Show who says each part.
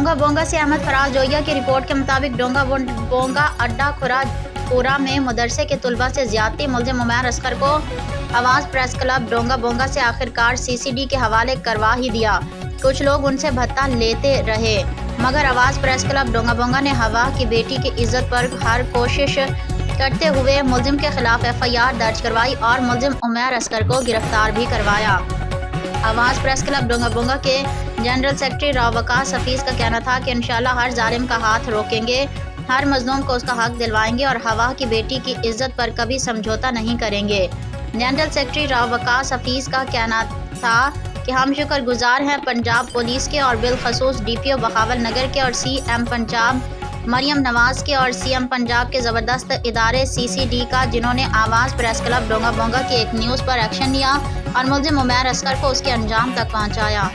Speaker 1: डोंगा बोंगा से अहमद फराज जोया की रिपोर्ट के मुताबिक डोंगा बोंगा अड्डा खुरा में मदरसे के तलबा से ज्यादती मुलजिम उमैर असगर को आवाज़ प्रेस क्लब डोंगा बोंगा से आखिरकार CCD के हवाले करवा ही दिया। कुछ लोग उनसे भत्ता लेते रहे मगर आवाज़ प्रेस क्लब डोंगा बोंगा ने हवा की बेटी की इज्जत पर हर कोशिश करते हुए मुलजिम के खिलाफ FIR दर्ज करवाई और मुलजिम उमैर असगर को गिरफ्तार भी करवाया। आवाज़ प्रेस क्लब डोंगा बोंगा के जनरल सेक्रेटरी राव वकास हफीज़ का कहना था कि इंशाल्लाह हर जालिम का हाथ रोकेंगे, हर मजलूम को उसका हक दिलवाएंगे और हवा की बेटी की इज्जत पर कभी समझौता नहीं करेंगे। जनरल सेक्रेटरी राव वकास हफीज़ का कहना था कि हम शुक्रगुजार हैं पंजाब पुलिस के और बिलखसूस DPO बहावल नगर के और CM पंजाब मरियम नवाज के और CM पंजाब के ज़बरदस्त इदारे CCD का, जिन्होंने आवाज़ प्रेस क्लब डोंगा बोंगा की एक न्यूज़ पर एक्शन लिया और मुलजिम उमैर असगर को उसके अंजाम तक पहुँचाया।